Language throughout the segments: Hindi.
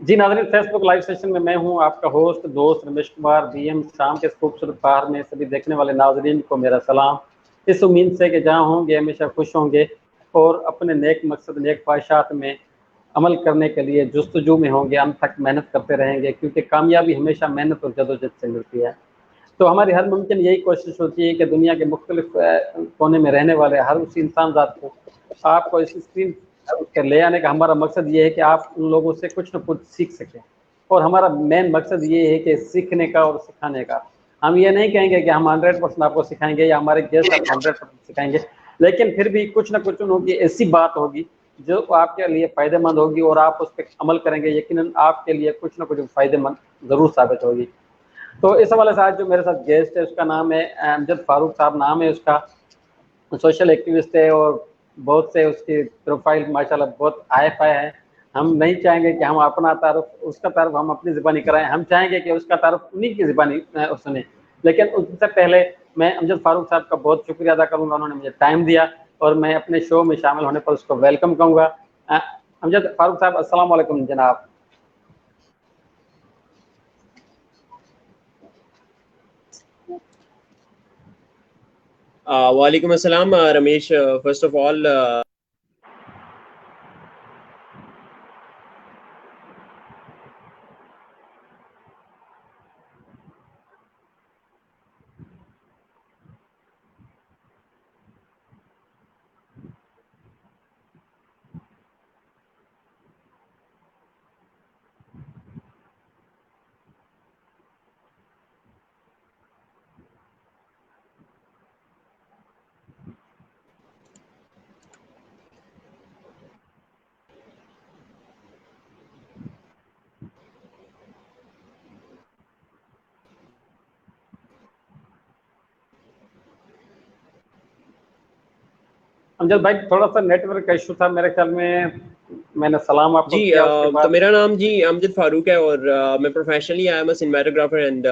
जी नाज़रीन, फेसबुक लाइव सेशन में मैं हूं आपका होस्ट दोस्त रमेश कुमार बीएम। शाम के खूबसूरत पहाड़ में सभी देखने वाले नाज़रीन को मेरा सलाम। इस उम्मीद से कि जहां होंगे हमेशा खुश होंगे और अपने नेक मकसद नेक ख्वाहिशात में अमल करने के लिए जुस्तजू में होंगे, अंत तक मेहनत करते रहेंगे, क्योंकि कामयाबी हमेशा मेहनत और जदोजहद से मिलती है। तो हमारी हर मुमकिन यही कोशिश होती है कि दुनिया के मुख्तलिफ कोने में रहने वाले हर उस इंसान ज़ात को आपको इस स्क्रीन के ले आने का हमारा मकसद ये है कि आप उन लोगों से कुछ न कुछ सीख सकें। और हमारा मेन मकसद ये है कि सीखने का और सिखाने का। हम ये नहीं कहेंगे कि हम 100% आपको सिखाएंगे या हमारे गेस्ट आपको 100% सिखाएंगे, लेकिन फिर भी कुछ न कुछ उनकी ऐसी बात होगी जो आपके लिए फ़ायदेमंद होगी और आप उस पर अमल करेंगे, यकीनन आपके लिए कुछ न कुछ फ़ायदेमंद ज़रूर साबित होगी। तो इस हवाले से आज जो मेरे साथ गेस्ट है उसका नाम है अमजद फारूक साहब, नाम है उसका। सोशल एक्टिविस्ट है और बहुत से उसकी प्रोफाइल माशाल्लाह बहुत हाई फाई है। हम नहीं चाहेंगे कि हम अपना तारुफ उसका तारुफ हम अपनी ज़ुबानी कराएं, हम चाहेंगे कि उसका तारुफ उन्हीं की ज़ुबानी सुने। लेकिन उससे पहले मैं अमजद फारूक साहब का बहुत शुक्रिया अदा करूँगा, उन्होंने मुझे टाइम दिया और मैं अपने शो में शामिल होने पर उसको वेलकम कहूँगा। अमजद फारूक साहब, अस्सलाम वालेकुम जनाब। वालेकुम अस्सलाम Ramesh. First of all Amjad भाई, थोड़ा सा नेटवर्क का इशू था मेरे ख्याल में। मैंने सलाम आपको जी किया, उसके तो बाद मेरा नाम जी अमजद फारूक है और मैं professionally I am a cinematographer and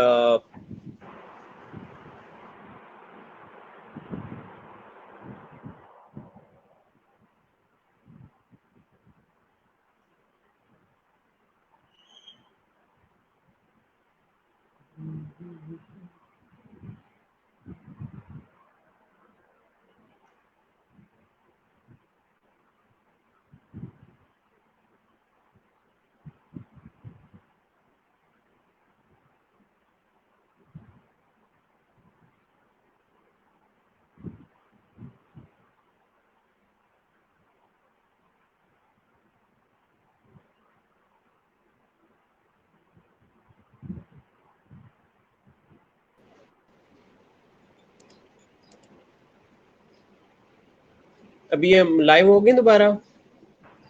अभी हम लाइव हो गए दोबारा।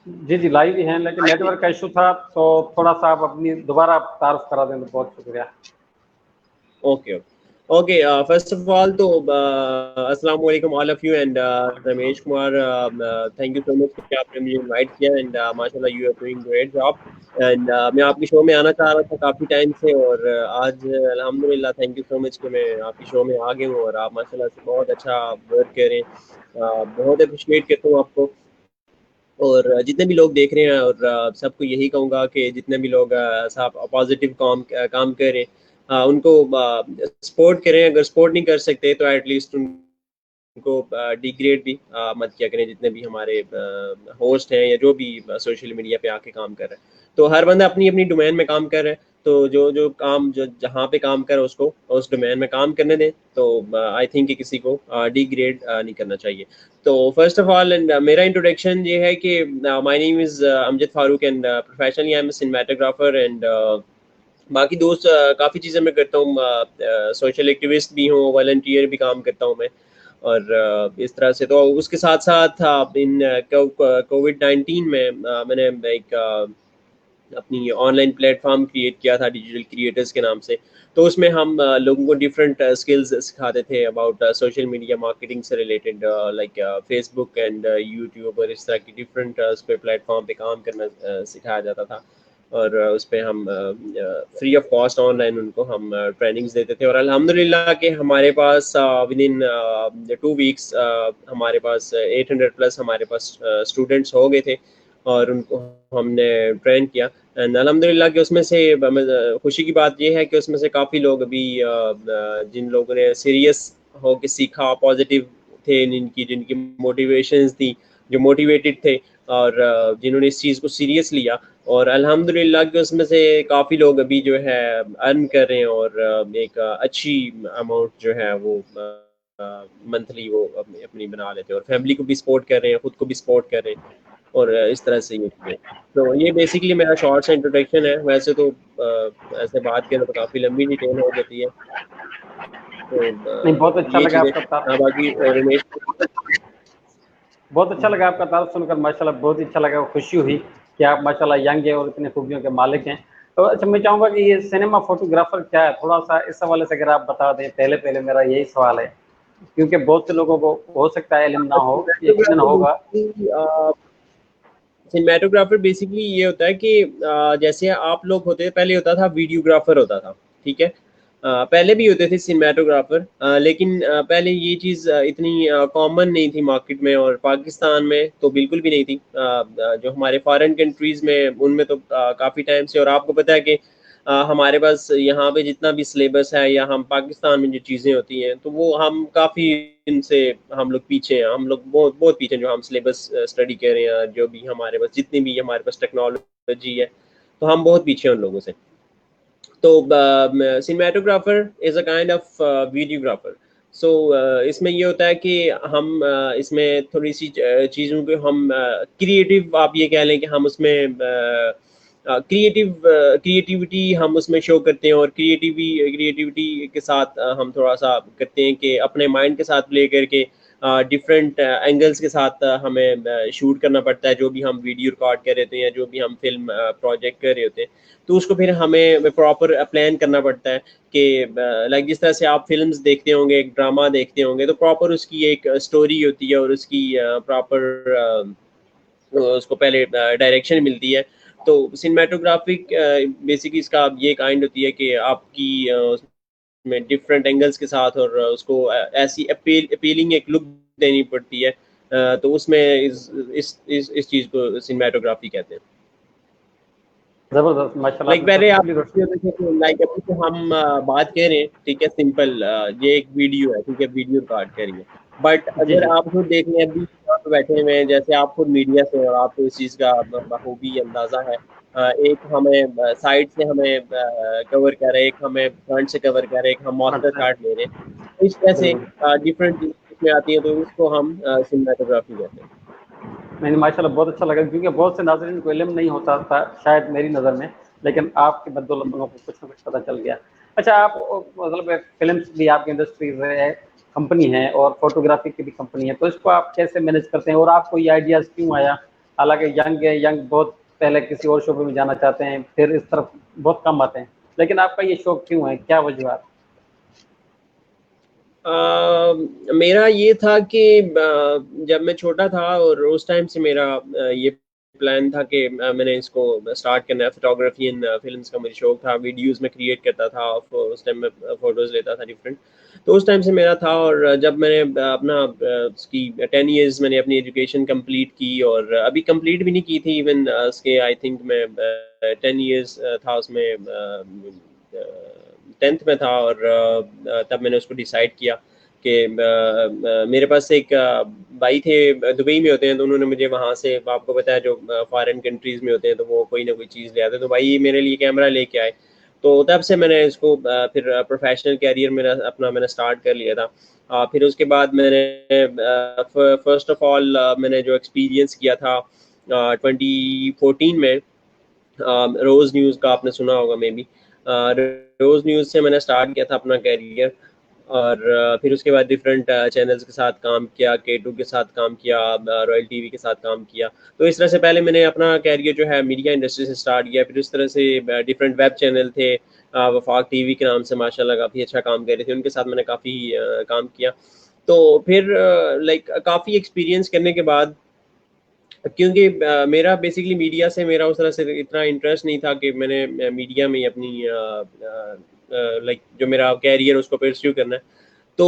जी जी लाइव ही हैं, लेकिन नेटवर्क का इशू था, तो थोड़ा सा आप अपनी दोबारा तारुफ करा दें तो बहुत शुक्रिया। Okay okay first of all तो अस्सलाम वालेकुम all of you and Ramesh Kumar, thank you so much कि आपने मुझे इनवाइट किया एंड माशाल्लाह you are doing great job and मैं आपके शो में आना चाह रहा था काफ़ी टाइम से और आज अल्हम्दुलिल्लाह थैंक यू सो मच कि मैं आपके शो में आ गया हूँ और आप माशाल्लाह से बहुत अच्छा वर्क कर रहे हैं। बहुत अप्रिशिएट करता हूँ आपको और जितने भी लोग देख रहे हैं और सबको यही कहूँगा कि जितने भी लोग सब पॉजिटिव काम कर रहे हैं उनको सपोर्ट करें। अगर सपोर्ट नहीं कर सकते तो एटलीस्ट उनको डिग्रेड भी मत किया करें। जितने भी हमारे होस्ट हैं या जो भी सोशल मीडिया पे आके काम कर रहे हैं, तो हर बंदा अपनी अपनी डोमेन में काम कर रहा है, तो जो जो काम जो जहाँ पे काम कर उसको उस डोमेन में काम करने दें। तो आई थिंक कि किसी को डिग्रेड नहीं करना चाहिए। तो फर्स्ट ऑफ ऑल एंड मेरा इंट्रोडक्शन ये है कि my name is Amjad Farooq and professionally I am a cinematographer and बाकी दोस्त काफ़ी चीज़ें मैं करता हूँ। सोशल एक्टिविस्ट भी हूँ, वॉलंटियर भी काम करता हूँ मैं और इस तरह से। तो उसके साथ साथ इन कोविड-19 में मैंने एक अपनी ऑनलाइन प्लेटफॉर्म क्रिएट किया था डिजिटल क्रिएटर्स के नाम से। तो उसमें हम लोगों को डिफरेंट स्किल्स सिखाते थे अबाउट सोशल मीडिया मार्केटिंग से related, like Facebook and YouTube और इस तरह की डिफरेंट उस पर प्लेटफॉर्म पे काम करना सिखाया जाता था और उस पर हम फ्री ऑफ कॉस्ट ऑनलाइन उनको हम ट्रेनिंग्स देते थे और अल्हम्दुलिल्लाह कि हमारे पास विद इन 2 वीक्स हमारे पास 800 प्लस हमारे पास स्टूडेंट्स हो गए थे और उनको हमने ट्रेन किया। एंड अल्हम्दुलिल्लाह कि उसमें से खुशी की बात ये है कि उसमें से काफ़ी लोग अभी जिन लोगों ने सीरियस हो के सीखा, पॉजिटिव थे, जिनकी मोटिवेशंस थी, जो मोटिवेटेड थे और जिन्होंने इस चीज़ को सीरियस लिया, और अल्हम्दुलिल्लाह कि उसमें से काफ़ी लोग अभी जो है अर्न कर रहे हैं और एक अच्छी अमाउंट जो है वो मंथली वो अपनी बना लेते हैं और फैमिली को भी सपोर्ट कर रहे हैं, खुद को भी सपोर्ट कर रहे हैं, और इस तरह से ये चीज़ें। तो ये बेसिकली मेरा शॉर्ट सा इंट्रोडक्शन है। वैसे तो ऐसे बात करें तो काफ़ी लंबी डिटेल हो जाती है, तो नहीं, बहुत अच्छा ये लगा चीज़ें। आपका हाँ, बाकी रमेश। बहुत अच्छा लगा आपका तारुफ सुनकर, माशाल्लाह बहुत ही अच्छा लगा, खुशी हुई कि आप माशाल्लाह यंग हैं और इतने खूबियों के मालिक हैं। तो अच्छा, मैं चाहूँगा कि ये सिनेमा फोटोग्राफर क्या है, थोड़ा-सा इस हवाले से अगर आप बता दें। पहले पहले मेरा यही सवाल है, क्योंकि बहुत से लोगों को हो सकता है इल्म ना हो, यकीनन होगा। सिनेमेटोग्राफर बेसिकली ये होता है कि जैसे आप लोग होते, पहले होता था वीडियोग्राफर होता था, ठीक है। पहले भी होते थे सिनेमेटोग्राफर, लेकिन पहले ये चीज़ इतनी कॉमन नहीं थी मार्केट में, और पाकिस्तान में तो बिल्कुल भी नहीं थी। जो हमारे फॉरेन कंट्रीज़ में, उनमें तो काफ़ी टाइम से। और आपको पता है कि हमारे पास यहाँ पे जितना भी सिलेबस है, या हम पाकिस्तान में जो चीज़ें होती हैं, तो वो हम काफ़ी इनसे हम लोग पीछे हैं। हम लोग बहुत बहुत पीछे हैं, जो हम सिलेबस स्टडी कर रहे हैं, जो भी हमारे पास जितनी भी हमारे पास टेक्नोलॉजी है, तो हम बहुत पीछे हैं उन लोगों से। तो cinematographer is a kind of videographer. So इसमें ये होता है कि हम इसमें थोड़ी सी चीज़ों को हम क्रिएटिव, आप ये कह लें कि हम उसमें क्रिएटिविटी हम उसमें शो करते हैं, और क्रिएटिविटी के साथ हम थोड़ा सा करते हैं कि अपने माइंड के साथ प्ले करके डिफरेंट एंगल्स के साथ हमें शूट करना पड़ता है। जो भी हम वीडियो रिकॉर्ड कर रहे होते हैं, जो भी हम फिल्म प्रोजेक्ट कर रहे होते हैं, तो उसको फिर हमें प्रॉपर प्लान करना पड़ता है कि लाइक जिस तरह से आप फिल्म्स देखते होंगे, एक ड्रामा देखते होंगे, तो प्रॉपर उसकी एक स्टोरी होती है, और उसकी प्रॉपर उसको पहले डायरेक्शन मिलती है। तो सिनेमेटोग्राफिक बेसिकली इसका ये काइंड होती है कि आपकी उसमें डिफरेंट एंगल्स के साथ, और उसको ऐसी अपीलिंग एक लुक देनी पड़ती है। तो उसमें इस चीज़ को सिनेमेटोग्राफी कहते हैं। ज़बरदस्त, माशाल्लाह लाइक आपने पहले आप तफसीली रोशनी। लाइक अभी तो हम बात कर रहे हैं, ठीक है, सिंपल, ये एक वीडियो है, ठीक है, वीडियो रिकॉर्ड करिए। बट जी, अगर जी। आप खुद देख लें, अभी यहाँ पे बैठे हुए हैं, जैसे आप खुद मीडिया से, और आपको इस चीज़ का बखूबी अंदाजा है। एक हमें साइड से हमें कवर कर रहे हैं, एक हमें फ्रंट से कवर कर रहे हैं, एक हम मास्टर अच्छा, कार्ड ले रहे हैं। इस तरह से बिल्कुल। डिफरेंट चीज़ें इसमें आती हैं, तो इसको हम सिनेमेटोग्राफी कहते हैं। नहीं, माशाल्लाह बहुत अच्छा लगा, क्योंकि बहुत से नाज़रीन को इल्म नहीं होता था शायद मेरी नज़र में, लेकिन आपकी बदौलत उनको कुछ ना कुछ पता चल गया। अच्छा, आप मतलब फ़िल्म्स भी आपकी इंडस्ट्रीज़ है, कंपनी है, और फ़ोटोग्राफ़ी की भी कंपनी है, तो इसको आप कैसे मैनेज करते हैं, और आपको ये आइडियाज़ क्यों आया? हालाँकि यंग है, यंग बहुत पहले किसी और शोबे में जाना चाहते हैं, फिर इस तरफ बहुत कम आते हैं, लेकिन आपका ये शौक क्यों है? क्या वजूहात? मेरा ये था कि जब मैं छोटा था, और उस टाइम से मेरा ये प्लान था कि मैंने इसको स्टार्ट करना है। फोटोग्राफी एंड फिल्म्स का मुझे शौक था, वीडियोस में क्रिएट करता था, उस टाइम में फोटोज लेता था डिफरेंट। तो उस टाइम से मेरा था, और जब मैंने अपना उसकी 10 ईयर्स मैंने अपनी एजुकेशन कंप्लीट की, और अभी कंप्लीट भी नहीं की थी इवन, उसके आई थिंक मैं 10 ईयर्स था उसमें, 10th में था, और तब मैंने उसको डिसाइड किया कि मेरे पास एक भाई थे, दुबई में होते हैं, तो उन्होंने मुझे वहाँ से, आपको पता है जो फॉरेन कंट्रीज़ में होते हैं, तो वो कोई ना कोई चीज़ ले आते हैं, तो भाई मेरे लिए कैमरा लेके आए। तो तब से मैंने इसको फिर प्रोफेशनल कैरियर मेरा अपना मैंने स्टार्ट कर लिया था। फिर उसके बाद मैंने फर्स्ट ऑफ ऑल मैंने जो एक्सपीरियंस किया था 2014 में, रोज़ न्यूज़ का आपने सुना होगा मे बी। रोज़ न्यूज़ से मैंने स्टार्ट किया था अपना करियर, और फिर उसके बाद डिफरेंट चैनल्स के साथ काम किया, के2 के साथ काम किया, रॉयल टीवी के साथ काम किया। तो इस तरह से पहले मैंने अपना करियर जो है मीडिया इंडस्ट्री से स्टार्ट किया। फिर इस तरह से डिफरेंट वेब चैनल थे, वफाक टीवी के नाम से, माशाल्लाह काफ़ी अच्छा काम कर रहे थे, उनके साथ मैंने काफ़ी काम किया। तो फिर लाइक काफ़ी एक्सपीरियंस करने के बाद, क्योंकि मेरा बेसिकली मीडिया से मेरा उस तरह से इतना इंटरेस्ट नहीं था कि मैंने मीडिया में ही अपनी लाइक जो मेरा कैरियर उसको परस्यू करना है। तो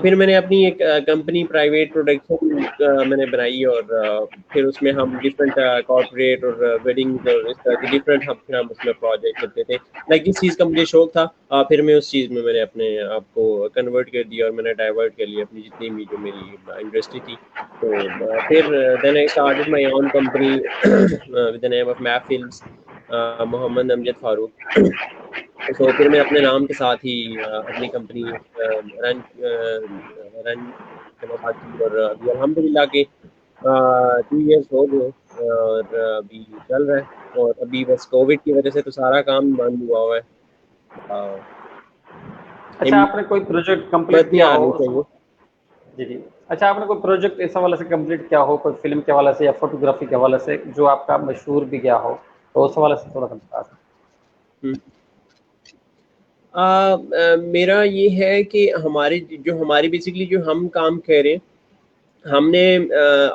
फिर मैंने अपनी एक कंपनी प्राइवेट प्रोडक्शन मैंने बनाई, और फिर उसमें हम डिफरेंट कॉर्पोरेट और वेडिंग्स और इस तरह के डिफरेंट हम उसमें प्रोजेक्ट करते थे। लाइक जिस चीज़ का मुझे शौक था, फिर मैं उस चीज़ में मैंने अपने आप को कन्वर्ट कर दिया और मैंने डाइवर्ट कर लिया अपनी जितनी भी जो मेरी इंडस्ट्री थी। तो फिर then I started my own company with the name of Map Films, Mohammad Amjad Farooq. तो फिर मैं अपने नाम के साथ ही अपनी कंपनी रन रन करना स्टार्ट की, और अभी अल्हम्दुलिल्लाह के 2 इयर्स हो गए और अभी चल रहा है। और अभी बस कोविड की वजह से तो सारा काम बंद हुआ हुआ है। अच्छा, आपने कोई प्रोजेक्ट कंप्लीट नहीं किया आनी हो? चाहिए। जी जी। अच्छा, आपने कोई प्रोजेक्ट इस हवाले से कंप्लीट किया हो, कोई फिल्म के हवाले से या फोटोग्राफी के हवाले से, जो आपका मशहूर भी गया हो, तो उस हवाले से थोड़ा सा बता सकते? मेरा ये है कि हमारी बेसिकली जो हम काम कर रहे हैं, हमने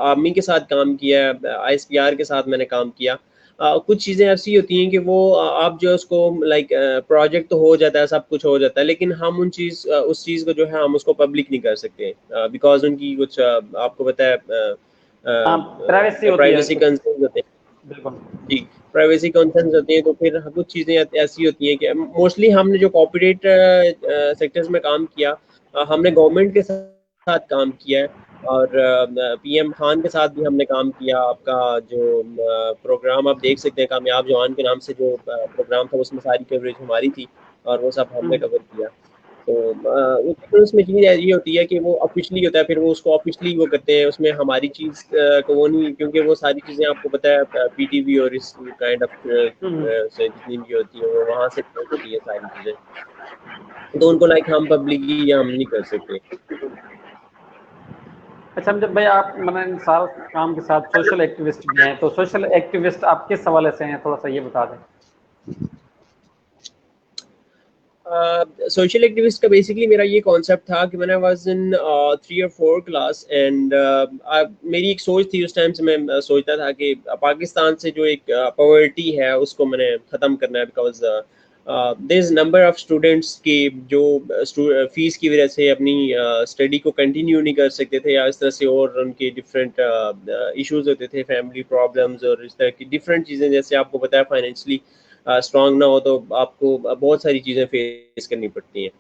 आर्मी के साथ काम किया है, आईएसपीआर के साथ मैंने काम किया। कुछ चीज़ें ऐसी होती हैं कि वो आप जो उसको लाइक प्रोजेक्ट तो हो जाता है, सब कुछ हो जाता है, लेकिन हम उस चीज़ को जो है हम उसको पब्लिक नहीं कर सकते, बिकॉज उनकी कुछ आपको पता है हाँ, प्राइवेसी होती है प्राइवेसी कुछ। कंसर्न होते हैं। बिल्कुल। जी, प्राइवेसी कंसर्न्स होती हैं, तो फिर कुछ चीज़ें ऐसी होती हैं कि मोस्टली हमने जो कॉर्पोरेट सेक्टर्स में काम किया, हमने गवर्नमेंट के साथ काम किया है, और पीएम खान के साथ भी हमने काम किया। आपका जो प्रोग्राम आप देख सकते हैं, कामयाब जवान के नाम से जो प्रोग्राम था, उसमें सारी कवरेज हमारी थी और वो सब हमने कवर किया। तो उसमें चीज़ ये होती है कि वो ऑफिशियली होता है, फिर वो उसको ऑफिशियली वो करते हैं, उसमें हमारी चीज़ को वो नहीं, क्योंकि वो सारी चीज़ें आपको पता है पीटीवी और इस काइंड ऑफ से जितनी भी होती है वो वहाँ से होती है सारी चीज़ें, तो उनको लाइक हम पब्लिकली या हम नहीं कर सकते। अच्छा अमजद भाई, आप मैंने इन सारे काम के साथ सोशल एक्टिविस्ट भी हैं, तो सोशल एक्टिविस्ट आप किस हवाले से हैं, थोड़ा सा ये बता दें। सोशल एक्टिविस्ट का बेसिकली मेरा ये कॉन्सेप्ट था कि मैंने वाज इन 3 और 4 क्लास, एंड मेरी एक सोच थी उस टाइम से। मैं सोचता था कि पाकिस्तान से जो एक पॉवर्टी है उसको मैंने ख़त्म करना है, because there is number of students के जो फीस की वजह से अपनी स्टडी को कंटिन्यू नहीं कर सकते थे, या इस तरह से और उनके डिफरेंट इश्यूज होते थे, फैमिली प्रॉब्लम्स और इस तरह की डिफरेंट चीज़ें। जैसे आपको पता है फाइनेंशियली स्ट्रांग ना हो तो आपको बहुत सारी चीज़ें फेस करनी पड़ती हैं।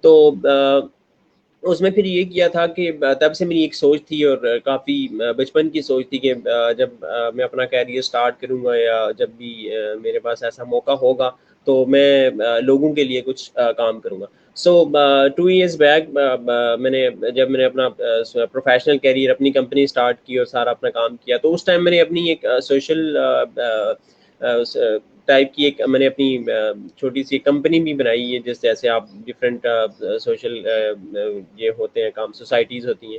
तो उसमें फिर ये किया था कि तब से मेरी एक सोच थी, और काफ़ी बचपन की सोच थी कि जब मैं अपना कैरियर स्टार्ट करूँगा या जब भी मेरे पास ऐसा मौका होगा, तो मैं लोगों के लिए कुछ काम करूँगा। सो 2 इयर्स बैक मैंने अपना प्रोफेशनल कैरियर, अपनी कंपनी स्टार्ट की और सारा अपना काम किया, तो उस टाइम मैंने अपनी एक सोशल टाइप की एक मैंने अपनी छोटी सी कंपनी भी बनाई है, जिस जैसे आप डिफरेंट सोशल ये होते हैं काम, सोसाइटीज़ होती हैं,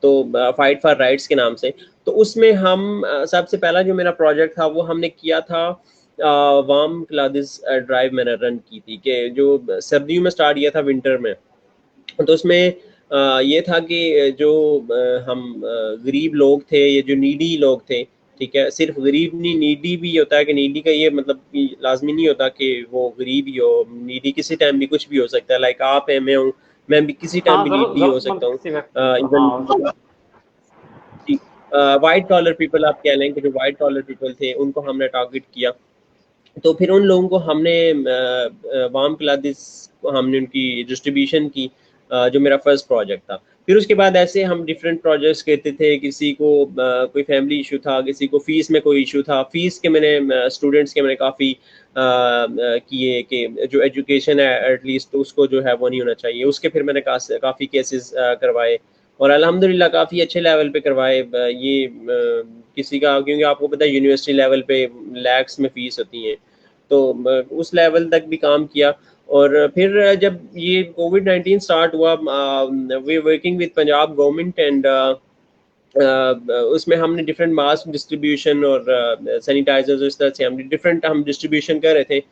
तो फाइट फॉर राइट्स के नाम से। तो उसमें हम सबसे पहला जो मेरा प्रोजेक्ट था वो हमने किया था, वार्म क्लादिस ड्राइव मैंने रन की थी, कि जो सर्दियों में स्टार्ट किया था, विंटर में। तो उसमें ये था कि जो हम गरीब लोग थे, ये जो नीडी लोग थे, ठीक है, सिर्फ गरीब नहीं, नीडी भी होता है, कि नीडी का ये मतलब कि लाजमी नहीं होता कि वो गरीब ही हो, नीडी किसी टाइम भी कुछ भी हो सकता है। लाइक आप है, मैं भी किसी टाइम हाँ, भी जरूर, नीडी हो जरूरतमंद सकता हूँ। किसी व्यक्ति को, इवन हाँ। वाइट कॉलर पीपल आप कह लें, कि जो वाइट कॉलर पीपल थे उनको हमने टारगेट किया। तो फिर उन लोगों को हमने वार्म क्लादिस को हमने उनकी डिस्ट्रीब्यूशन की, जो मेरा फर्स्ट प्रोजेक्ट था। फिर उसके बाद ऐसे हम डिफरेंट प्रोजेक्ट्स करते थे। किसी को कोई फैमिली इशू था, किसी को फीस में कोई इशू था, फीस के मैंने स्टूडेंट्स के मैंने काफ़ी किए कि जो एजुकेशन है एटलीस्ट तो उसको जो है वो नहीं होना चाहिए, उसके फिर मैंने काफ़ी केसेस करवाए, और अल्हम्दुलिल्लाह काफ़ी अच्छे लेवल पे करवाए। ये किसी का, क्योंकि आपको पता है यूनिवर्सिटी लेवल पे लैक्स में फ़ीस होती हैं, तो उस लेवल तक भी काम किया। और फिर जब ये कोविड-19 स्टार्ट हुआ, we working with Punjab government, and उसमें हमने डिफरेंट मास्क डिस्ट्रीब्यूशन और सैनिटाइजर्स, इस तरह से हम डिस्ट्रीब्यूशन कर रहे थे।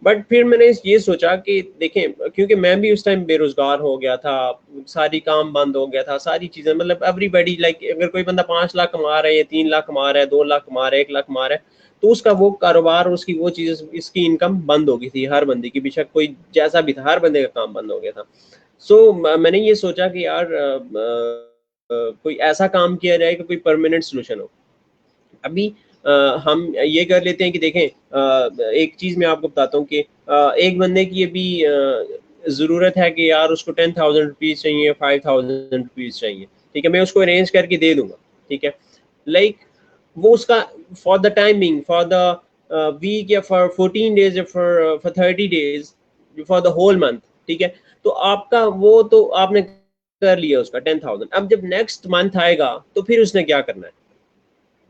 बट फिर मैंने ये सोचा कि देखें, क्योंकि मैं भी उस टाइम बेरोजगार हो गया था, सारी काम बंद हो गया था, सारी चीज़ें, मतलब एवरीबॉडी लाइक, अगर कोई बंदा 5 लाख कमा रहा है, या 3 लाख कमा रहा है, 2 लाख कमा रहा है, 1 लाख कमा रहा है, तो उसका वो कारोबार, उसकी वो चीज़, इसकी इनकम बंद हो गई थी हर बंदे की, बेशक कोई जैसा भी था, हर बंदे का काम बंद हो गया था। सो मैंने ये सोचा कि यार कोई ऐसा काम किया जाए कि कोई परमानेंट सोल्यूशन हो। अभी हम ये कर लेते हैं कि देखें, एक चीज़ मैं आपको बताता हूँ कि एक बंदे की अभी ज़रूरत है कि यार उसको 10,000 रुपीज़ चाहिए, 5,000 रुपीज़ चाहिए, ठीक है, मैं उसको अरेंज करके दे दूंगा, ठीक है, लाइक वो उसका for the timing, for the week या फॉर 14 डेज या for 30 days, for the whole month, ठीक है, तो आपका वो तो आपने कर लिया उसका 10,000। अब जब नेक्स्ट मंथ आएगा तो फिर उसने क्या करना है?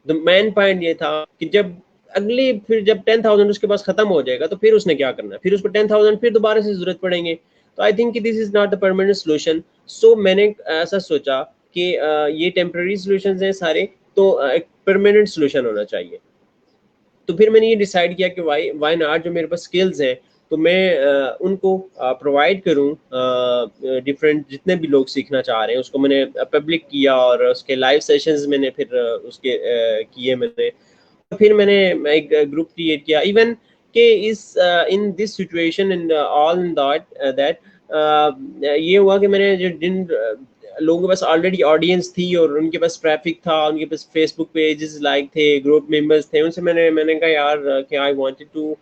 द मेन पॉइंट ये था कि जब अगली फिर जब 10,000 उसके पास खत्म हो जाएगा तो फिर उसने क्या करना है? फिर उसको 10,000 फिर दोबारा से जरूरत पड़ेंगे। तो I think this is not the permanent solution. So मैंने ऐसा सोचा कि ये टेम्पररी सोल्यूशन हैं सारे, तो एक परमानेंट सोल्यूशन होना चाहिए। तो फिर मैंने ये डिसाइड किया कि वाई नॉट, जो मेरे पास स्किल्स हैं तो मैं उनको प्रोवाइड करूं, डिफरेंट जितने भी लोग सीखना चाह रहे हैं उसको मैंने पब्लिक किया, और उसके लाइव सेशंस मैंने फिर उसके किए मैंने। फिर मैंने एक ग्रुप क्रिएट किया इवन के इस in this situation in all in that ये हुआ कि मैंने जो जिन लोगों के पास ऑलरेडी ऑडियंस थी और उनके पास ट्रैफिक था, उनके पास फेसबुक पेजेस लाइक थे, ग्रुप मेंबर्स थे, उनसे मैंने कहा यार कि I wanted to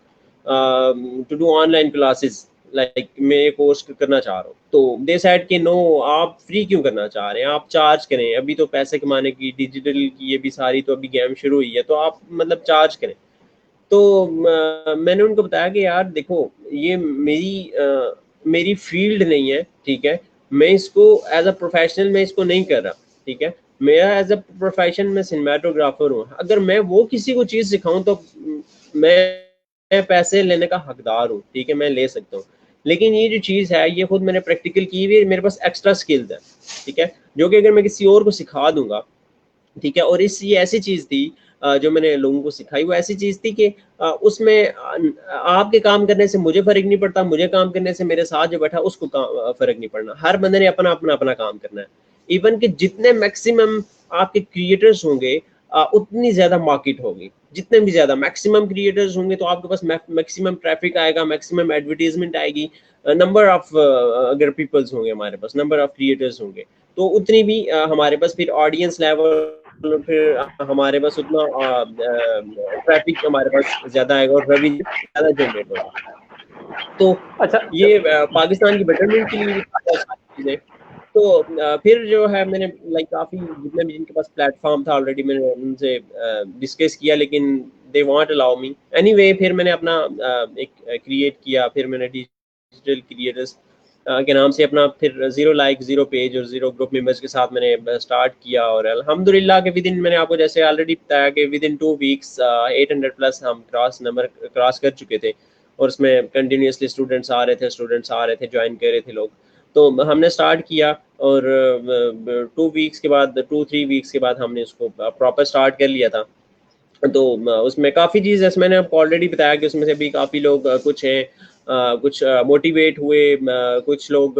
do online classes, like मैं ये कोर्स करना चाह रहा हूँ। तो दे सेड कि नो, आप फ्री क्यों करना चाह रहे हैं, आप चार्ज करें, अभी तो पैसे कमाने की डिजिटल की ये भी सारी तो अभी गेम शुरू हुई है, तो आप मतलब चार्ज करें। तो मैंने उनको बताया कि यार देखो, ये मेरी फील्ड नहीं है, ठीक है, मैं इसको एज अ प्रोफेशनल मैं इसको नहीं कर रहा, ठीक है, मेरा एज अ प्रोफेशन मैं सिनेमाटोग्राफर हूँ, अगर मैं वो किसी को चीज़ सिखाऊं तो मैं पैसे लेने का हकदार हूँ, ठीक है, मैं ले सकता हूँ। लेकिन ये जो चीज़ है ये खुद मैंने प्रैक्टिकल की हुई है, मेरे पास एक्स्ट्रा स्किल्स है, ठीक है, जो कि अगर मैं किसी और को सिखा दूंगा, ठीक है, और ये ऐसी चीज़ थी जो मैंने लोगों को सिखाई, वो ऐसी चीज़ थी कि उसमें आपके काम करने से मुझे फ़र्क नहीं पड़ता, मुझे काम करने से मेरे साथ जो बैठा उसको फ़र्क नहीं पड़ना, हर बंदे ने अपना अपना अपना काम करना है। इवन कि जितने मैक्सिमम आपके क्रिएटर्स होंगे उतनी ज़्यादा मार्केट होगी, जितने भी ज़्यादा मैक्सिमम क्रिएटर्स होंगे तो आपके पास मैक्सिमम ट्रैफिक आएगा, मैक्सिमम एडवर्टीजमेंट आएगी, नंबर ऑफ अगर पीपल्स होंगे हमारे पास, नंबर ऑफ क्रिएटर्स होंगे, तो उतनी भी हमारे पास फिर ऑडियंस लेवल, फिर हमारे पास उतना ट्रैफिक हमारे पास ज्यादा आएगा और रेवेन्यू ज्यादा जनरेट होगा। तो अच्छा ये पाकिस्तान की बेटरमेंट के लिए सारी चीजें। तो फिर जो है मैंने लाइक काफी जितने भी जिनके पास प्लेटफॉर्म था ऑलरेडी मैंने उनसे डिस्कस किया, लेकिन they want allow me anyway. फिर मैंने अपना एक क्रिएट किया, फिर मैंने डिजिटल क्रिएटर्स के नाम से अपना फिर 0 लाइक 0 पेज और 0 ग्रुप मेंबर्स के साथ मैंने स्टार्ट किया, और अल्हम्दुलिल्लाह के विद इन, मैंने आपको जैसे ऑलरेडी बताया कि विद इन 2 वीक्स 800 प्लस हम क्रॉस कर चुके थे, और उसमें कंटिन्यूसली स्टूडेंट्स आ रहे थे, ज्वाइन कर रहे थे लोग। तो हमने स्टार्ट किया, और 2 3 वीक्स के बाद हमने उसको प्रॉपर स्टार्ट कर लिया था। तो उसमें काफ़ी चीज़, जैसे मैंने आपको ऑलरेडी बताया कि उसमें से भी काफ़ी लोग कुछ हैं, कुछ मोटिवेट हुए, कुछ लोग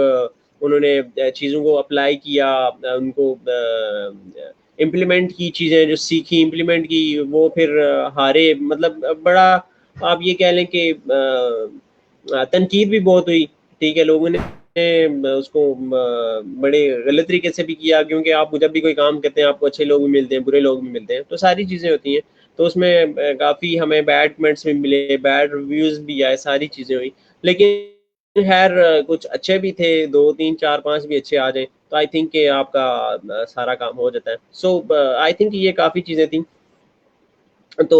उन्होंने चीज़ों को अप्लाई किया, उनको इम्प्लीमेंट की, चीज़ें जो सीखी इम्प्लीमेंट की, वो फिर हारे, मतलब बड़ा आप ये कह लें कि तनकीद भी बहुत हुई, ठीक है, लोगों ने उसको बड़े गलत तरीके से भी किया, क्योंकि आप जब भी कोई काम करते हैं आपको अच्छे लोग भी मिलते हैं, बुरे लोग भी मिलते हैं, तो सारी चीज़ें होती हैं। तो उसमें काफ़ी हमें बैड कमेंट्स भी मिले, बैड रिव्यूज़ भी आए, सारी चीज़ें हुई, लेकिन खैर कुछ अच्छे भी थे, 2 3 4 5 भी अच्छे आ जाए तो आई थिंक कि आपका सारा काम हो जाता है। सो आई थिंक ये काफ़ी चीज़ें थी। तो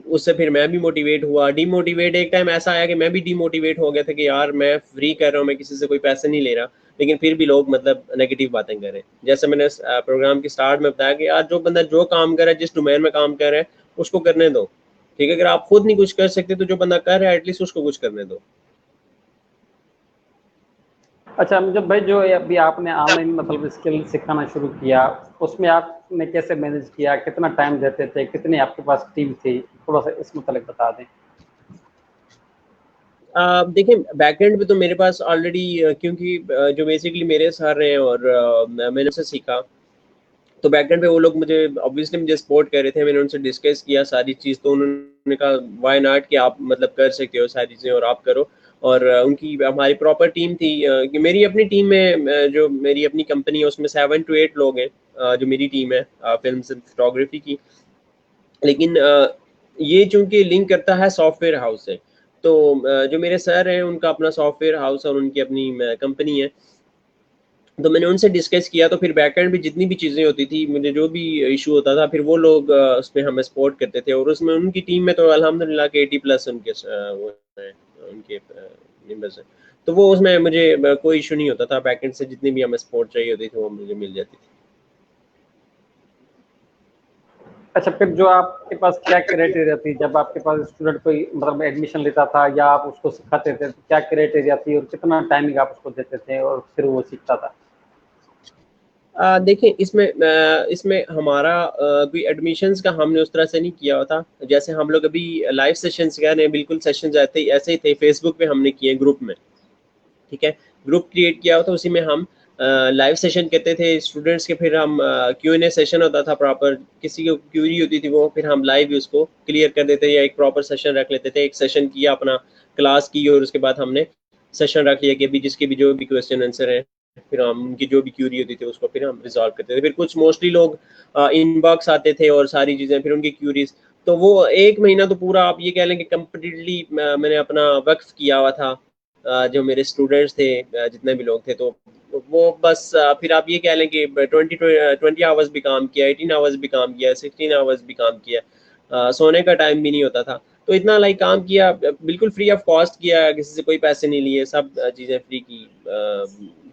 उससे फिर मैं भी मोटिवेट हुआ, डीमोटिवेट एक टाइम ऐसा आया कि मैं भी डीमोटिवेट हो गया था कि यार मैं फ्री कर रहा हूँ, मैं किसी से कोई पैसे नहीं ले रहा, लेकिन फिर भी लोग मतलब नेगेटिव बातें कर रहे हैं। जैसे मैंने प्रोग्राम के स्टार्ट में बताया कि यार जो बंदा जो काम कर रहा है, जिस डोमेन में काम कर रहा है उसको करने दो, ठीक है, अगर आप खुद नहीं कुछ कर सकते तो जो बंदा कर रहा है एटलीस्ट उसको कुछ करने दो। अच्छा जब भाई जो अभी आपने ऑनलाइन मतलब स्किल सिखाना शुरू किया, उसमें आपने कैसे मैनेज किया, कितना टाइम देते थे, कितनी आपके पास टीम थी, थोड़ा सा इस मुतालिक बता दें। देखिए बैकएंड पे तो मेरे पास ऑलरेडी, क्योंकि जो बेसिकली मेरे सर हैं और मैंने उनसे सीखा, तो बैकएंड पे वो लोग मुझे ऑब्वियसली मुझे सपोर्ट कर रहे थे। मैंने उनसे डिस्कस किया सारी चीज़, तो उन्होंने कहा व्हाई नॉट कि आप मतलब कर सकते हो सारी चीज़ें और आप करो। और उनकी हमारी प्रॉपर टीम थी। कि मेरी अपनी टीम में जो मेरी अपनी कंपनी है उसमें 7 to 8 लोग हैं, जो मेरी टीम है फिल्म फोटोग्राफी की। लेकिन ये चूंकि लिंक करता है सॉफ्टवेयर हाउस से, तो जो मेरे सर हैं उनका अपना सॉफ्टवेयर हाउस और उनकी अपनी कंपनी है। तो मैंने उनसे डिस्कस किया, तो फिर बैकएंड भी जितनी भी चीज़ें होती थी, मुझे जो भी इशू होता था, फिर वो लोग उसमें हमें सपोर्ट करते थे। और उसमें उनकी टीम में तो अल्हम्दुलिल्लाह के 80+ उनके वो हैं, उनके मेंबर्स हैं। तो वो उसमें मुझे कोई इशू नहीं होता था, बैकएंड से जितनी भी हमें सपोर्ट चाहिए होती थी वो मुझे मिल जाती थी। अच्छा, फिर जो आपके पास क्या क्राइटेरिया थी जब आपके पास स्टूडेंट कोई मतलब एडमिशन लेता था या आप उसको सिखाते थे, तो क्या क्राइटेरिया थी और कितना टाइमिंग आप उसको देते थे और फिर वो सीखता था? देखिए, इसमें हमारा कोई एडमिशन्स का हमने उस तरह से नहीं किया हुआ था। जैसे हम लोग अभी लाइव सेशंस कह रहे हैं, बिल्कुल सेशंस ऐसे ही थे, फेसबुक पे हमने किए ग्रुप में, ठीक है। ग्रुप क्रिएट किया हुआ था, उसी में हम लाइव सेशन कहते थे स्टूडेंट्स के। फिर हम Q&A सेशन होता था प्रॉपर, किसी को क्यूरी होती थी वो फिर हम लाइव उसको क्लियर कर देते थे, या एक प्रॉपर सेशन रख लेते थे। एक सेशन किया अपना क्लास की, और उसके बाद हमने सेशन रख लिया कि अभी जिसके भी जो भी क्वेश्चन आंसर है, फिर हम उनकी जो भी क्यूरी होती थी उसको फिर हम रिजॉल्व करते थे। फिर कुछ मोस्टली लोग इनबॉक्स आते थे और सारी चीज़ें, फिर उनकी क्यूरीज। तो वो 1 महीना तो पूरा आप ये कह लें कि कम्प्लीटली मैंने अपना वक्फ किया हुआ था। जो मेरे स्टूडेंट्स थे, जितने भी लोग थे, तो वो बस फिर आप ये कह लें कि 20 आवर्स भी काम किया, 18 आवर्स भी काम किया, 16 आवर्स भी काम किया। सोने का टाइम भी नहीं होता था। तो इतना लाइक काम किया, बिल्कुल फ्री ऑफ कॉस्ट किया, किसी से कोई पैसे नहीं लिए, सब चीज़ें फ्री की।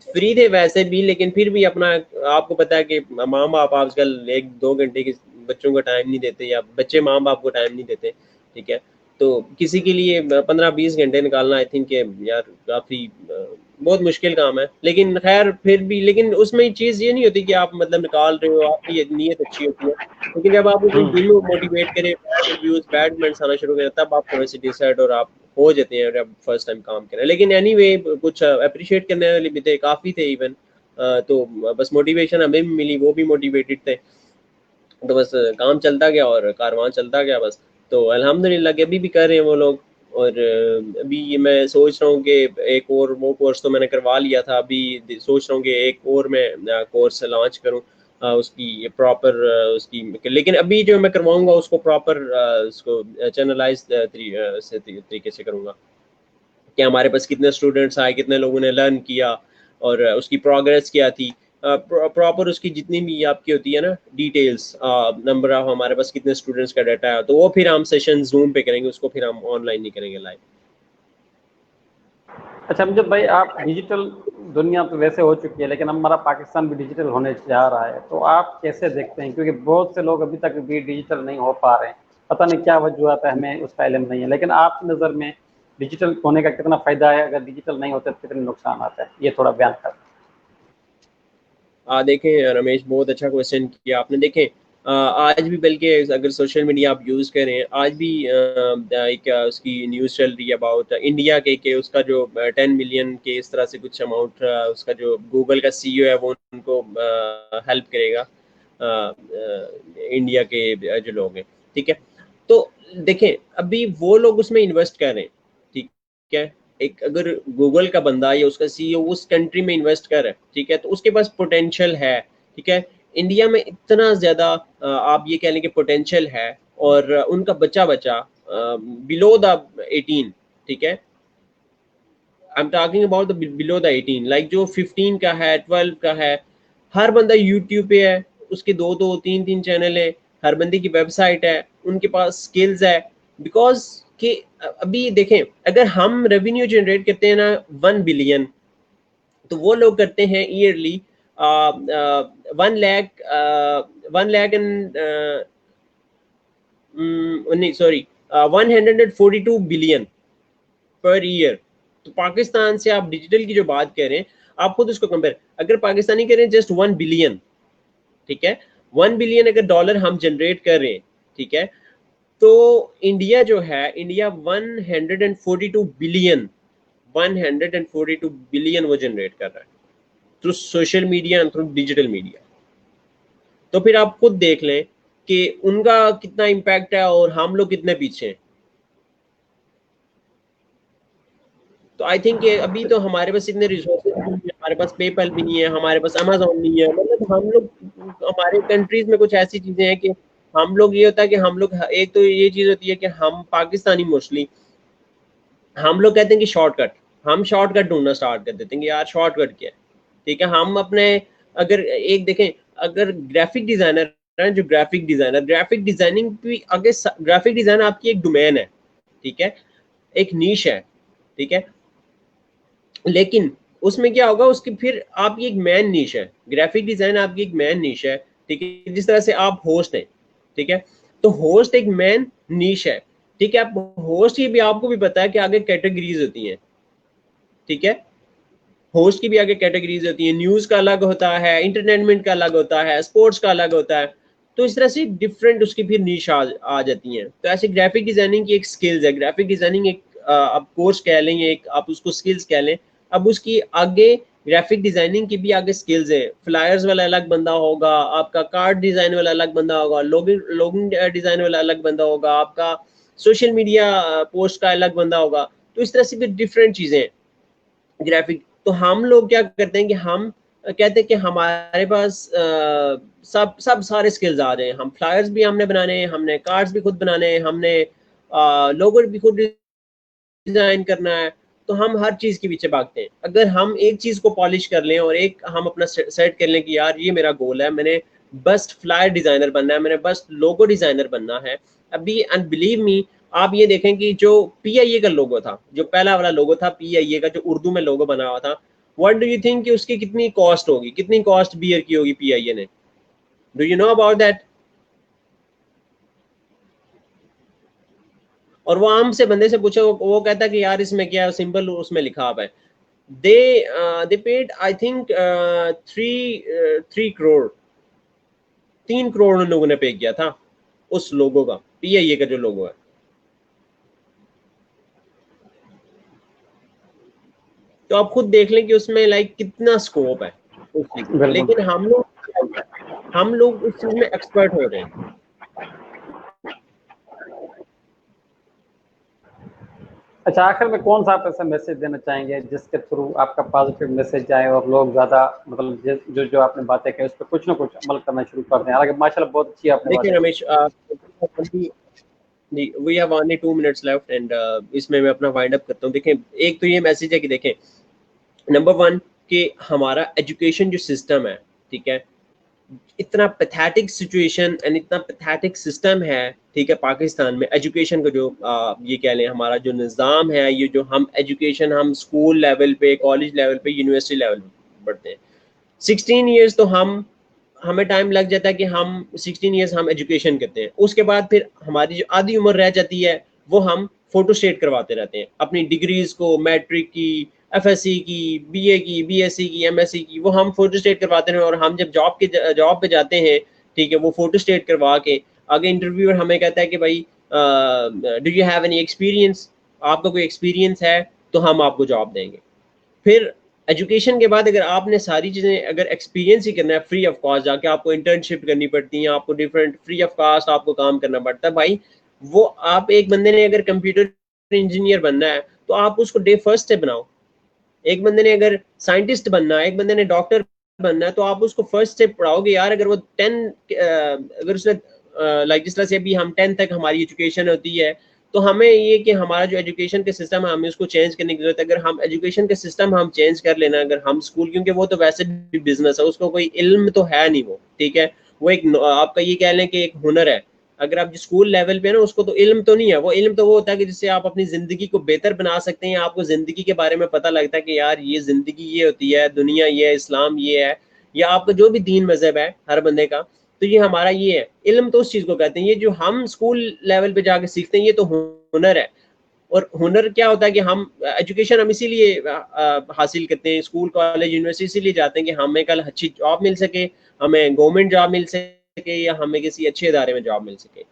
फ्री थे वैसे भी, लेकिन फिर भी अपना, आपको पता है कि माँ बाप आजकल 1-2 घंटे की बच्चों को टाइम नहीं देते, या बच्चे माँ बाप को टाइम नहीं देते, ठीक है। तो किसी के लिए 15-20 घंटे निकालना, आई थिंक यार काफ़ी बहुत मुश्किल काम है। लेकिन खैर फिर भी, लेकिन उसमें चीज़ ये नहीं होती कि आप मतलब निकाल रहे हो, आपकी नीयत अच्छी होती है। लेकिन जब आप कोई दिल मोटिवेट करे, बैड रिव्यूज, बैड कमेंट्स आना शुरू करें, तब आप थोड़े से डिसर्ड और आप हो जाते हैं जब फर्स्ट टाइम काम करें। लेकिन एनीवे कुछ अप्रिशिएट करने वाले भी थे, काफ़ी थे इवन। तो बस मोटिवेशन हमें भी मिली, वो भी मोटिवेटेड थे। तो बस काम चलता गया और कारवां चलता गया बस। तो अल्हम्दुलिल्लाह कि अभी भी कर रहे हैं वो लोग। और अभी ये मैं सोच रहा हूँ कि एक और वो कोर्स तो मैंने करवा लिया था, अभी सोच रहा हूँ कि एक और मैं कोर्स लॉन्च करूँ, उसकी प्रॉपर उसकी। लेकिन अभी जो मैं करवाऊँगा उसको प्रॉपर उसको चैनलाइज तरीके से करूँगा कि हमारे पास कितने स्टूडेंट्स आए, कितने लोगों ने लर्न किया, और उसकी प्रोग्रेस क्या थी। प्रॉपर उसकी जितनी भी आपकी होती है ना डिटेल्स, नंबर ऑफ हमारे पास कितने स्टूडेंट्स का डाटा है, तो वो फिर हम सेशन जूम पे करेंगे, उसको फिर हम ऑनलाइन नहीं करेंगे, लाइव। अच्छा अमजद भाई, आप डिजिटल दुनिया तो वैसे हो चुकी है, लेकिन हमारा पाकिस्तान भी डिजिटल होने जा रहा है, तो आप कैसे देखते हैं? क्योंकि बहुत से लोग अभी तक भी डिजिटल नहीं हो पा रहे हैं, पता नहीं क्या वजूहत है, हमें उसका इल्म नहीं है। लेकिन आपकी नज़र में डिजिटल होने का कितना फ़ायदा है, अगर डिजिटल नहीं होते तो कितने नुकसान आता है, ये थोड़ा बयान कर। देखें रमेश, बहुत अच्छा क्वेश्चन किया आपने। देखें आज भी, बल्कि अगर सोशल मीडिया आप यूज़ करें, आज भी एक उसकी न्यूज़ चल रही है अबाउट इंडिया के उसका जो 10 मिलियन के इस तरह से कुछ अमाउंट, उसका जो गूगल का CEO है वो उनको हेल्प करेगा, इंडिया के जो लोग हैं, ठीक है। तो देखें अभी वो लोग उसमें इन्वेस्ट कर रहे हैं, ठीक है। एक अगर गूगल का बंदा या उसका CEO उस कंट्री में इन्वेस्ट कर रहा है, ठीक है, तो उसके पास पोटेंशियल है, ठीक है। इंडिया में इतना ज़्यादा आप ये कह लें कि पोटेंशियल है, और उनका बच्चा बच्चा बिलो द 18, ठीक है। I am talking about the below the 18, like जो 15 का है, 12 का है, हर बंदा यूट्यूब पे है, उसके 2-2 3-3 चैनल है, हर बंदे की वेबसाइट है, उनके पास स्किल्स है। बिकॉज कि अभी देखें, अगर हम रेवेन्यू जनरेट करते हैं ना 1 बिलियन, तो वो लोग करते हैं ईयरली 1 लाख, 1 लाख एंड नहीं सॉरी 142 बिलियन पर ईयर। तो पाकिस्तान से आप डिजिटल की जो बात कर रहे हैं, आप खुद उसको कंपेयर, अगर पाकिस्तानी करें जस्ट 1 बिलियन, ठीक है, 1 बिलियन अगर डॉलर हम जनरेट कर रहे हैं, ठीक है, तो इंडिया जो है, इंडिया 142 बिलियन, 142 बिलियन वो जनरेट कर रहा है through social media and through digital media. तो फिर आप खुद देख लें कि उनका कितना इम्पैक्ट है और हम लोग कितने पीछे हैं। तो आई थिंक अभी तो हमारे पास इतने रिसोर्सेज भी नहीं है, हमारे पास पेपल भी नहीं है, हमारे पास अमेजोन नहीं है, मतलब हम लोग, हमारे कंट्रीज में कुछ ऐसी चीजें हैं कि हम लोग, ये होता है कि हम लोग, एक तो ये चीज होती है कि हम पाकिस्तानी मोस्टली हम लोग कहते हैं कि शॉर्टकट, हम शॉर्टकट ढूंढना स्टार्ट कर देते हैं कि यार शॉर्टकट क्या है, ठीक है। हम अपने, अगर एक देखें, अगर ग्राफिक डिजाइनर है, जो ग्राफिक डिजाइनर, ग्राफिक डिजाइनिंग भी आगे, ग्राफिक डिजाइन आपकी एक डोमेन है, ठीक है, एक नीश है, ठीक है, लेकिन उसमें क्या होगा, उसकी फिर आपकी एक मैन नीश है, ग्राफिक डिजाइन आपकी एक मैन नीश है, ठीक है। जिस तरह से आप होस्ट हैं, ठीक है, तो होस्ट एक मैन नीश है, ठीक है। आप होस्ट की भी, आपको भी पता है कि आगे कैटेगरीज होती हैं, ठीक है, होस्ट की भी आगे कैटेगरीज होती है, न्यूज का अलग होता है, इंटरटेनमेंट का अलग होता है, स्पोर्ट्स का अलग होता है, तो इस तरह से डिफरेंट उसकी फिर नीश आ जाती हैं। तो ऐसे ग्राफिक डिजाइनिंग की एक स्किल्स है, ग्राफिक डिजाइनिंग एक आप कोर्स कह लें, एक आप उसको स्किल्स कह लें। अब उसकी आगे ग्राफिक डिजाइनिंग की भी आगे स्किल्स है, फ्लायर्स वाला अलग बंदा होगा, आपका कार्ड डिजाइन वाला अलग बंदा होगा, लोगिंग डिजाइन वाला अलग बंदा होगा, आपका सोशल मीडिया पोस्ट का अलग बंदा होगा। तो इस तरह से भी डिफरेंट चीजें हैं ग्राफिक। तो हम लोग क्या करते हैं कि हम कहते हैं कि हमारे पास सब सब सारे स्किल्स आ रहे हैं, हम फ्लायर्स भी हमने बनाने हैं, हमने कार्ड्स भी खुद बनाने हैं, हमने लोगो भी खुद डिजाइन करना है। तो हम हर चीज के पीछे भागते हैं। अगर हम एक चीज को पॉलिश कर लें और एक हम अपना सेट कर लें कि यार ये मेरा गोल है, मैंने बेस्ट फ्लायर डिजाइनर बनना है, मैंने बेस्ट लोगो डिजाइनर बनना है। अभी एंड बिलीव मी, आप ये देखें कि जो PIA का लोगो था, जो पहला वाला लोगो था PIA का, जो उर्दू में लोगो बना हुआ था, व्हाट डू यू थिंक कि उसकी कितनी कॉस्ट होगी, कितनी कॉस्ट बियर की होगी PIA ने? Do you know about that? और वो आम से बंदे से पूछे, वो कहता कि यार इसमें क्या सिंपल उसमें लिखा हुआ है। दे paid I think 3 crore, 3 crore उन लोगों ने पे किया था उस लोगो का, PIA का जो लोगो है। तो आप खुद देख लें कि उसमें लाइक कितना स्कोप है उस चीज में। बिल्कुल। लेकिन हम लोग उस चीज में एक्सपर्ट हो रहे हैं। अच्छा, आखिर में कौन सा आप ऐसा मैसेज देना चाहेंगे जिसके थ्रू आपका पॉजिटिव मैसेज जाए और लोग ज़्यादा, मतलब जो जो आपने बातें कही उस पर कुछ ना कुछ अमल करना शुरू कर दें? हालांकि माशाल्लाह बहुत अच्छी आपने देखिए बातें Ramesh, we have only 2 minutes left and इसमें मैं अपना वाइंड अप करता हूँ। देखें, एक तो ये मैसेज है कि देखें, नंबर 1 कि हमारा एजुकेशन जो सिस्टम है, ठीक है, इतना पैथेटिक सिचुएशन एंड इतना पैथेटिक सिस्टम है, ठीक है, पाकिस्तान में एजुकेशन का जो ये कह लें, हमारा जो निज़ाम है, ये जो हम एजुकेशन, हम स्कूल लेवल पे, कॉलेज लेवल पे, यूनिवर्सिटी लेवल पे पढ़ते हैं। 16 ईयर्स तो हमें टाइम लग जाता है कि हम 16 ईयर्स हम एजुकेशन करते हैं। उसके बाद फिर हमारी जो आधी उम्र रह जाती है, वो हम फोटो स्टेट करवाते रहते हैं अपनी डिग्रीज को, मैट्रिक की, FSC की, BA की, BSc की, MSc की, वो हम फोटो स्टेट करवाते हैं। और हम जब जॉब पे जाते हैं, ठीक है, वो फोटो स्टेट करवा के आगे इंटरव्यूअर हमें कहता है कि भाई do you have any experience, आपका कोई एक्सपीरियंस है तो हम आपको जॉब देंगे। फिर एजुकेशन के बाद अगर आपने सारी चीज़ें, अगर एक्सपीरियंस ही करना है फ्री ऑफ कॉस्ट, जाके आपको इंटर्नशिप करनी पड़ती है, आपको डिफरेंट फ्री ऑफ कॉस्ट आपको काम करना पड़ता है भाई। वो आप, एक बंदे ने अगर कंप्यूटर इंजीनियर बनना है तो आप उसको डे फर्स्ट से बनाओ। एक बंदे ने अगर साइंटिस्ट बनना है, एक बंदे ने डॉक्टर बनना है, तो आप उसको फर्स्ट से पढ़ाओगे यार। अगर वो 10 अगर उसने लाइक जिस तरह से अभी हम 10 तक हमारी एजुकेशन होती है, तो हमें ये कि हमारा जो एजुकेशन का सिस्टम है, हमें उसको चेंज करने की जरूरत है। अगर हम एजुकेशन का सिस्टम हम चेंज कर लेना, अगर हम स्कूल, क्योंकि वो तो वैसे भी बिजनेस है, उसको कोई इल्म तो है नहीं वो, ठीक है, वो एक आपका ये कह लें कि एक हुनर है। अगर आप स्कूल लेवल पे ना, उसको तो इल्म तो नहीं है, वो इल्म तो वो होता है कि जिससे आप अपनी जिंदगी को बेहतर बना सकते हैं, आपको जिंदगी के बारे में पता लगता है कि यार ये जिंदगी ये होती है, दुनिया ये है, इस्लाम ये है, या आपका जो भी दीन मजहब है हर बंदे का, तो ये हमारा ये है। इल्म तो उस चीज को कहते हैं, ये जो हम स्कूल लेवल पे जाके सीखते हैं ये तो हुनर है। और हुनर क्या होता है कि हम एजुकेशन हम इसीलिए हासिल करते हैं, स्कूल कॉलेज यूनिवर्सिटी इसीलिए जाते हैं कि हमें कल अच्छी जॉब मिल सके, हमें गवर्नमेंट जॉब मिल सके, या हमें किसी अच्छे इदारे में जॉब मिल सके।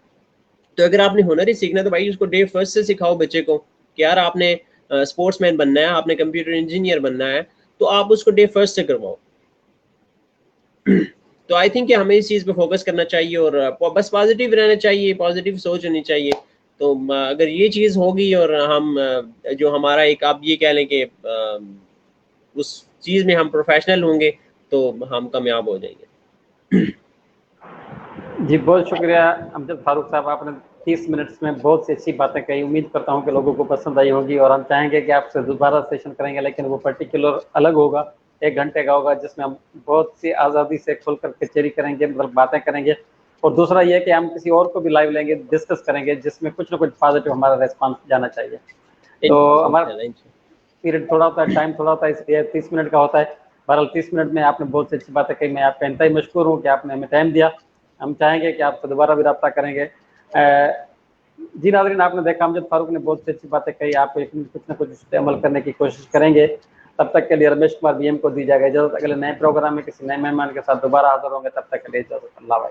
तो अगर आपने हुनर ही सीखना है तो भाई उसको डे फर्स्ट से सिखाओ बच्चे को कि यार आपने स्पोर्ट्समैन बनना है, आपने कंप्यूटर इंजीनियर बनना है, तो आप उसको डे फर्स्ट से करवाओ। तो आई थिंक हमें इस चीज़ पे फोकस करना चाहिए और बस पॉजिटिव रहना चाहिए, पॉजिटिव सोच होनी चाहिए। तो अगर ये चीज़ होगी और हम जो हमारा एक, आप ये कह लें कि उस चीज़ में हम प्रोफेशनल होंगे तो हम कामयाब हो जाएंगे। जी बहुत शुक्रिया अमजद फारूक साहब, आपने 30 मिनट्स में बहुत सी अच्छी बातें कही। उम्मीद करता हूँ कि लोगों को पसंद आई होगी और हम चाहेंगे कि आपसे दोबारा सेशन करेंगे, लेकिन वो पर्टिकुलर अलग होगा, 1 घंटे का होगा, जिसमें हम बहुत सी आज़ादी से खुलकर कचहरी करेंगे, मतलब बातें करेंगे। और दूसरा ये कि हम किसी और को भी लाइव लेंगे, डिस्कस करेंगे, जिसमें कुछ ना कुछ पॉजिटिव हमारा रेस्पॉन्स जाना चाहिए। तो हमारा पीरियड थोड़ा होता है, टाइम थोड़ा होता है, इसलिए 30 मिनट का होता है। बहरहाल 30 मिनट में आपने बहुत सी अच्छी बातें कही, मैं आपका इंतहाई मशकूर हूँ कि आपने हमें टाइम दिया। हम चाहेंगे कि आपसे दोबारा भी रब्ता करेंगे। जी नाज़रीन, आपने देखा अमजद फारूक ने बहुत सी अच्छी बातें कही, आप कुछ ना कुछ उस पर अमल करने की कोशिश करेंगे। तब तक के लिए रमेश कुमार BM को दी जाएगा इजाज़त। अगले नए प्रोग्राम में किसी नए मेहमान के साथ दोबारा हाजिर होंगे, तब तक के लिए इजाज़त। अल्लाह।